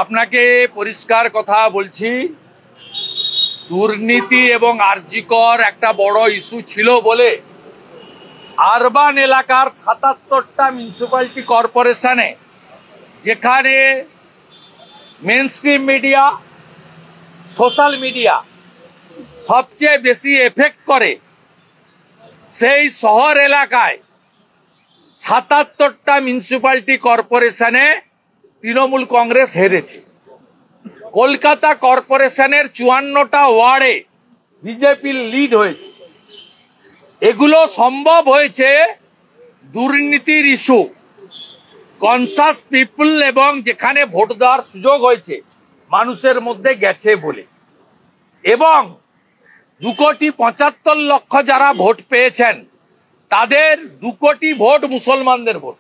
আপনাকে পরিষ্কার কথা বলছি, দুর্নীতি এবং আরজিকর একটা বড় ইস্যু ছিল বলে আরবান এলাকার ৭৭টা মিউনিসিপ্যালিটি কর্পোরেশনে, যেখানে মেইনস্ট্রিম মিডিয়া, সোশ্যাল মিডিয়া সবচেয়ে বেশি এফেক্ট করে, সেই শহর এলাকায় ৭৭টা মিউনিসিপ্যালিটি কর্পোরেশনে তৃণমূল কংগ্রেস হেরেছে। কলকাতা কর্পোরেশনের ৫৪টা ওয়ার্ডে বিজেপির লিড হয়েছে। এগুলো সম্ভব হয়েছে দুর্নীতির ইস্যু, কনসাস পিপল এবং যেখানে ভোট দেওয়ার সুযোগ হয়েছে মানুষের মধ্যে গেছে বলে। এবং ২,৭৫,০০,০০০ যারা ভোট পেয়েছেন তাদের ২ কোটি ভোট মুসলমানদের ভোট।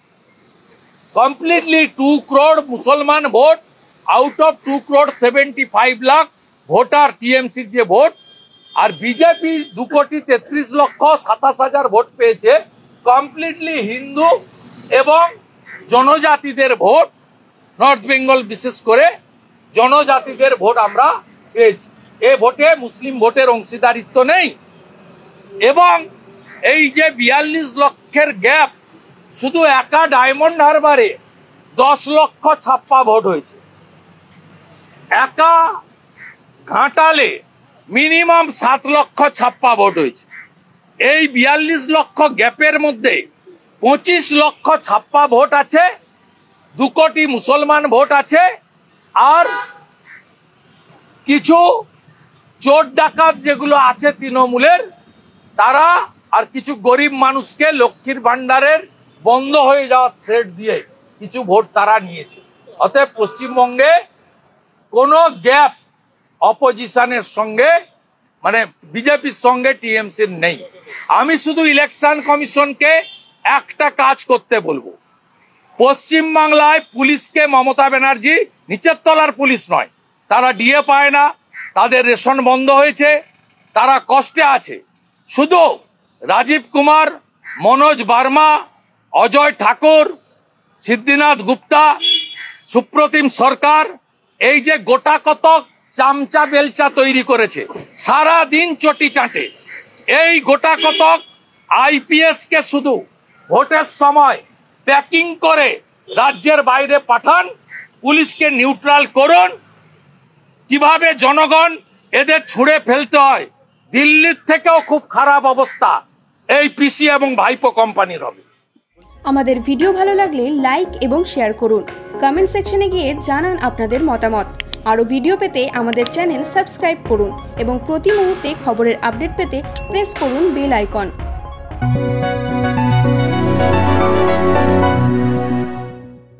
কমপ্লিটলি 2 crore মুসলমান ভোট আউট অফ 2,75,00,000 ভোটার টিএমসির যে ভোট। আর বিজেপি ২,33,২৭,০০০ ভোট পেয়েছে, কমপ্লিটলি হিন্দু এবং জনজাতিদের ভোট। নর্থ বেঙ্গল বিশেষ করে জনজাতিদের ভোট আমরা পেয়েছি। এ ভোটে মুসলিম ভোটের অংশীদারিত্ব নেই। এবং এই যে ৪২ লক্ষের গ্যাপ, শুধু একা ডায়মন্ড হারবারে ১০ লক্ষ ছাপ্পা ভোট হয়েছে, একা ঘাটালে মিনিমাম ৭ লক্ষ ছাপ্পা ভোট হয়েছে। এই ৪২ লক্ষ গ্যাপের মধ্যে ২৫ লক্ষ ছাপ্পা ভোট আছে, ২ কোটি মুসলমান ভোট আছে, আর কিছু চোর ডাকাত যেগুলো আছে তৃণমূলের, তারা আর কিছু গরিব মানুষকে লক্ষ্মীর ভান্ডারের বন্ধ হয়ে যাওয়ার থ্রেট দিয়ে কিছু ভোট তারা নিয়েছে। অতএব পশ্চিমবঙ্গে কোনো গ্যাপ অপোজিশনের সঙ্গে, মানে বিজেপির সঙ্গে টিএমসির নেই। আমি শুধু ইলেকশন কমিশনকে একটা কাজ করতে বলবো, পশ্চিমবাংলায় পুলিশকে মমতা ব্যানার্জি নিচের তলার পুলিশ নয়, তারা ডিএ পায় না, তাদের রেশন বন্ধ হয়েছে, তারা কষ্টে আছে। শুধু রাজীব কুমার, মনোজ বার্মা, অজয় ঠাকুর, সিদ্ধিনাথ গুপ্তা, সুপ্রতিম সরকার, এই যে গোটা কতক চামচা বেলচা তৈরি করেছে, সারা দিন চটি চাটে। এই গোটা কতক আইপিএস কে শুধু ভোটের সময় প্যাকিং করে রাজ্যের বাইরে পাঠান, পুলিশকে নিউট্রাল করুন। কিভাবে জনগণ এদের ছুঁড়ে ফেলতে হয়, দিল্লির থেকেও খুব খারাপ অবস্থা এই পিসি এবং ভাইপো কোম্পানির হবে। আমাদের ভিডিও ভালো লাগলে লাইক এবং শেয়ার করুন, কমেন্ট সেকশনে গিয়ে জানান আপনাদের মতামত। আরও ভিডিও পেতে আমাদের চ্যানেল সাবস্ক্রাইব করুন এবং প্রতি মুহূর্তে খবরের আপডেট পেতে প্রেস করুন বেল আইকন।